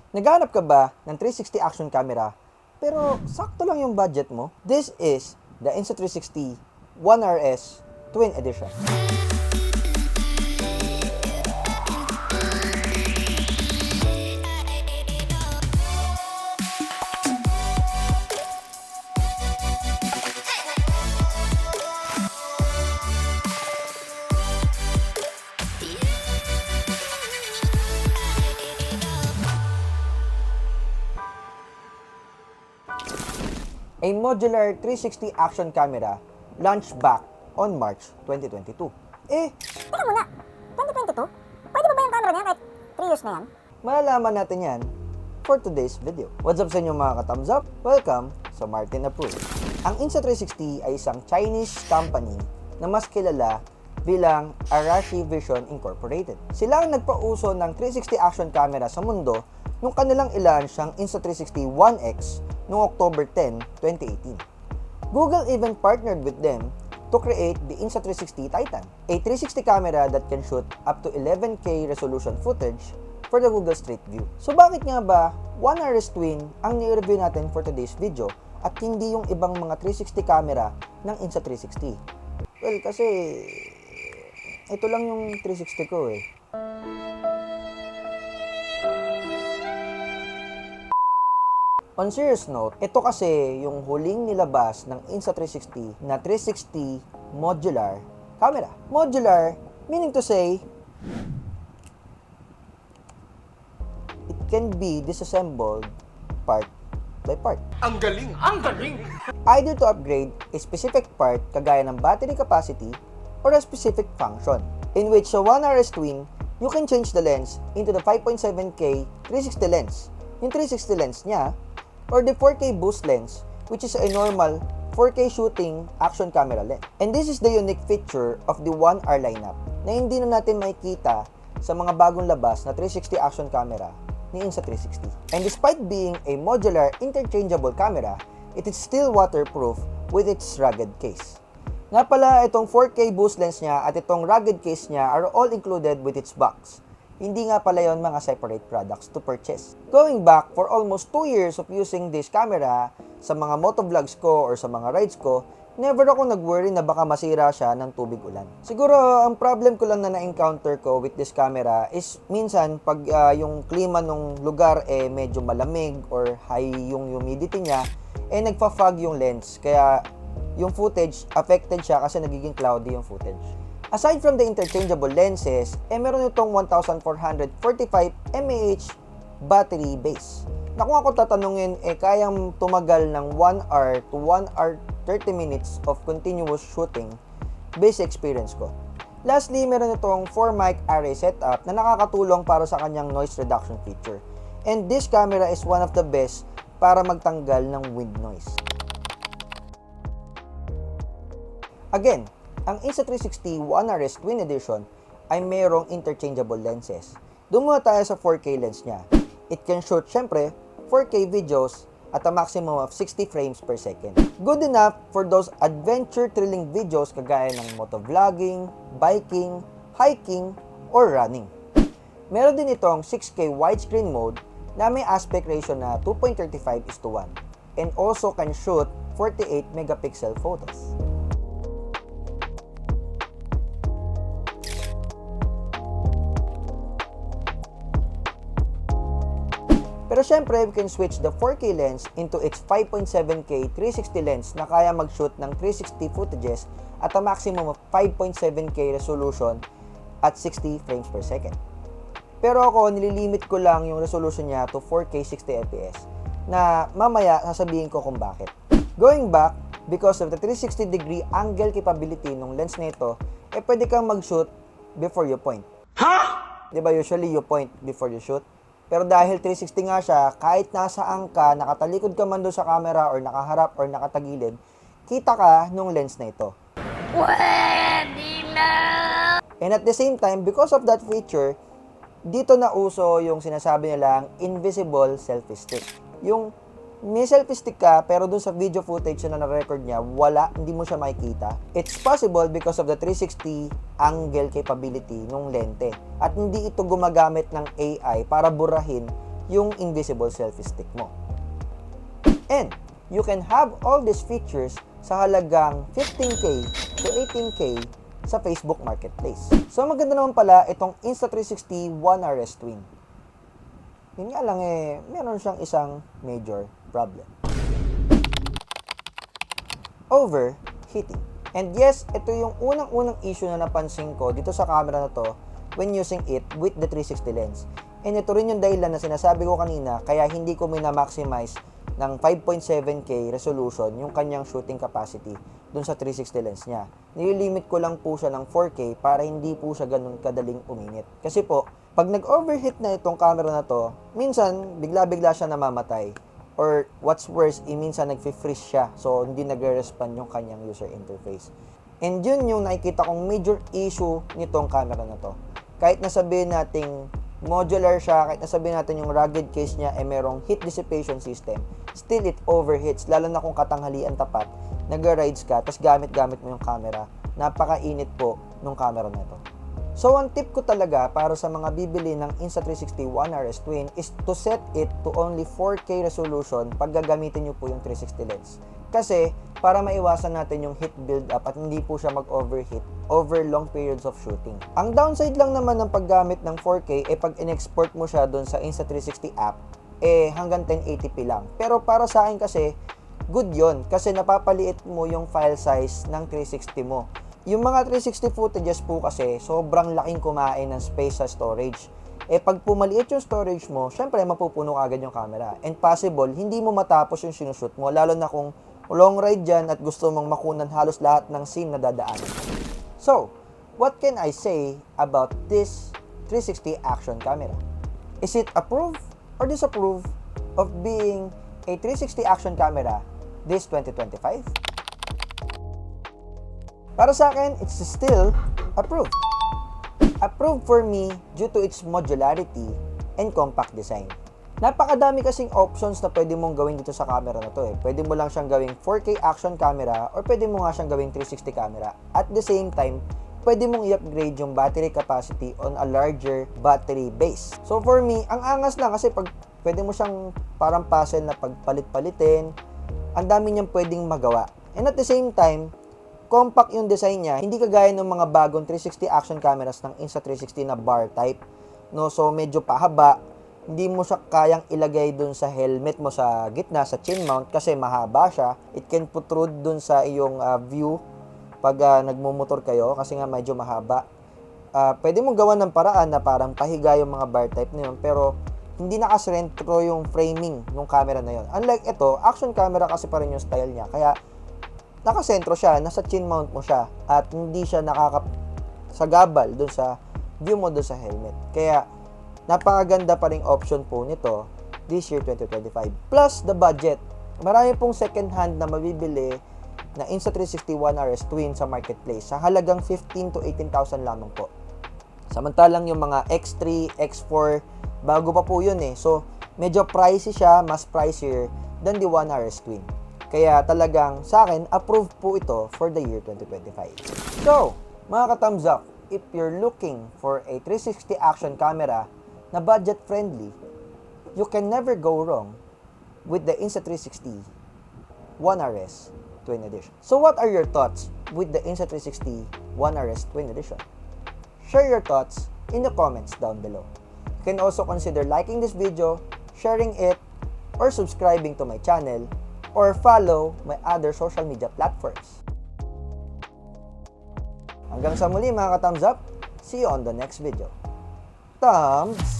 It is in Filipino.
Naghahanap ka ba ng 360 action camera pero sakto lang yung budget mo? This is the Insta360 One RS Twin Edition. A modular 360 action camera launched back on March 2022. Teka muna, 2022? Pwede ba yung camera niya kahit 3 years na yan? Malalaman natin yan for today's video. What's up sa inyo mga ka-thumbs up? Welcome sa Martin Approved. Ang Insta360 ay isang Chinese company na mas kilala bilang Arashi Vision Incorporated. Sila ang nagpauso ng 360 action camera sa mundo nung kanilang i-launch ang Insta360 One X noong October 10, 2018. Google even partnered with them to create the Insta360 Titan, a 360 camera that can shoot up to 11K resolution footage for the Google Street View. So bakit nga ba One RS Twin ang ni-review natin for today's video at hindi yung ibang mga 360 camera ng Insta360? Well, kasi ito lang yung 360 ko eh. On serious note, ito kasi yung huling nilabas ng Insta360 na 360 modular camera. Modular, meaning to say, it can be disassembled part by part. Ang galing! Ang galing! Either to upgrade a specific part kagaya ng battery capacity or a specific function. In which sa One RS Twin, you can change the lens into the 5.7K 360 lens. Yung 360 lens niya, or the 4K boost lens, which is a normal 4K shooting action camera lens. And this is the unique feature of the One R lineup na hindi na natin makikita sa mga bagong labas na 360 action camera ni Insta360. And despite being a modular interchangeable camera, it is still waterproof with its rugged case. Nga pala, itong 4K boost lens niya at itong rugged case niya are all included with its box. Hindi nga pala yon mga separate products to purchase. Going back for almost 2 years of using this camera sa mga motovlogs ko or sa mga rides ko, never ako nag-worry na baka masira siya ng tubig ulan. Siguro, ang problem ko lang na na-encounter ko with this camera is minsan pag yung klima ng lugar medyo malamig or high yung humidity niya, nagfa-fog yung lens. Kaya yung footage, affected siya kasi nagiging cloudy yung footage. Aside from the interchangeable lenses, meron itong 1,445 mAh battery base. Na kung ako tatanungin, kayang tumagal ng 1 hour to 1 hour 30 minutes of continuous shooting base experience ko. Lastly, meron itong 4 mic array setup na nakakatulong para sa kanyang noise reduction feature. And this camera is one of the best para magtanggal ng wind noise. Again, ang Insta360 One RS Twin Edition ay mayroong interchangeable lenses. Doon muna tayo sa 4K lens niya. It can shoot, syempre, 4K videos at a maximum of 60 frames per second. Good enough for those adventure thrilling videos kagaya ng motovlogging, biking, hiking, or running. Meron din itong 6K widescreen mode na may aspect ratio na 2.35:1 and also can shoot 48 megapixel photos. Pero syempre, we can switch the 4K lens into its 5.7K 360 lens na kaya mag-shoot ng 360 footages at a maximum of 5.7K resolution at 60 frames per second. Pero ako, nililimit ko lang yung resolution niya to 4K 60fps na mamaya sasabihin ko kung bakit. Going back, because of the 360-degree angle capability ng lens nito, pwede kang mag-shoot before you point. Diba usually you point before you shoot? Pero dahil 360 nga siya, kahit nasaan ka, nakatalikod ka man doon sa camera or nakaharap or nakatagilid, kita ka nung lens na ito. Pwede na! And at the same time, because of that feature, dito na uso yung sinasabi nilang invisible selfie stick. Yung may selfie stick ka, pero dun sa video footage na na-record niya, wala, hindi mo siya makikita. It's possible because of the 360 angle capability ng lente. At hindi ito gumagamit ng AI para burahin yung invisible selfie stick mo. And you can have all these features sa halagang 15K to 18K sa Facebook Marketplace. So maganda naman pala itong Insta360 One RS Twin. Yun nga lang meron siyang isang major problem. Overheating. And yes, ito yung unang-unang issue na napansin ko dito sa camera na to when using it with the 360 lens. And ito rin yung dahilan na sinasabi ko kanina kaya hindi ko mina-maximize ng 5.7K resolution yung kanyang shooting capacity dun sa 360 lens niya. Nililimit ko lang po siya ng 4K para hindi po siya ganun kadaling uminit. Kasi po, pag nag-overheat na itong camera na to, minsan bigla-bigla siya namamatay. Or what's worse, minsan nag-freeze siya. So, hindi nagre-respond yung kanyang user interface. And yun yung nakikita kong major issue nitong camera na to. Kahit nasabihin nating modular siya, kahit nasabihin natin yung rugged case niya ay merong heat dissipation system, still it overheats, lalo na kung katanghalian tapat, nag-rides ka, tapos gamit-gamit mo yung camera. Napakainit po nung camera na ito. So, ang tip ko talaga para sa mga bibili ng Insta360 One RS Twin is to set it to only 4K resolution pag gagamitin nyo po yung 360 lens. Kasi, para maiwasan natin yung heat build-up at hindi po siya mag-overheat over long periods of shooting. Ang downside lang naman ng paggamit ng 4K pag in-export mo siya doon sa Insta360 app, hanggang 1080p lang. Pero para sa akin kasi, good yon kasi napapaliit mo yung file size ng 360 mo. Yung mga 360 footages po kasi, sobrang laking kumain ng space sa storage. Pag pumaliit yung storage mo, syempre mapupuno agad yung camera. And possible, hindi mo matapos yung sinushoot mo, lalo na kung long ride dyan at gusto mong makunan halos lahat ng scene na dadaanan. So, what can I say about this 360 action camera? Is it approve or disapprove of being a 360 action camera this 2025? Para sa akin, it's still approved. Approved for me due to its modularity and compact design. Napakadami kasing options na pwede mong gawin dito sa camera na to Pwede mo lang siyang gawing 4K action camera or pwede mo nga siyang gawing 360 camera. At the same time, pwede mong i-upgrade yung battery capacity on a larger battery base. So for me, ang angas lang kasi pag pwede mo siyang parang puzzle na pagpalit-palitin, ang dami niyang pwedeng magawa. And at the same time, compact yung design niya, hindi kagaya ng mga bagong 360 action cameras ng Insta360 na bar type. No, so medyo pahaba, hindi mo siya kayang ilagay dun sa helmet mo sa gitna, sa chin mount kasi mahaba siya. It can protrude dun sa iyong view pag nagmumotor kayo kasi nga medyo mahaba. Pwede mong gawan ng paraan na parang pahiga yung mga bar type na yun, pero hindi nakasentro yung framing ng camera na yun. Unlike ito, action camera kasi pa rin yung style niya. Kaya nakasentro siya, nasa chin mount mo siya at hindi siya nakakasagabal dun sa view mo dun sa helmet. Kaya napakaganda pa ring option po nito this year 2025. Plus the budget. Marami pong second hand na mabibili na Insta360 One RS Twin sa marketplace sa halagang 15 to 18,000 lamang po. Samantalang yung mga X3, X4, bago pa po yun So medyo pricey siya, mas pricier than the One RS Twin. Kaya talagang sa akin, approved po ito for the year 2025. So, mga ka-thumbs up, if you're looking for a 360 action camera na budget friendly, you can never go wrong with the Insta360 One RS Twin Edition. So what are your thoughts with the Insta360 One RS Twin Edition? Share your thoughts in the comments down below. You can also consider liking this video, sharing it, or subscribing to my channel, or follow my other social media platforms. Hanggang sa muli mga ka-thumbs up, see you on the next video. Thumbs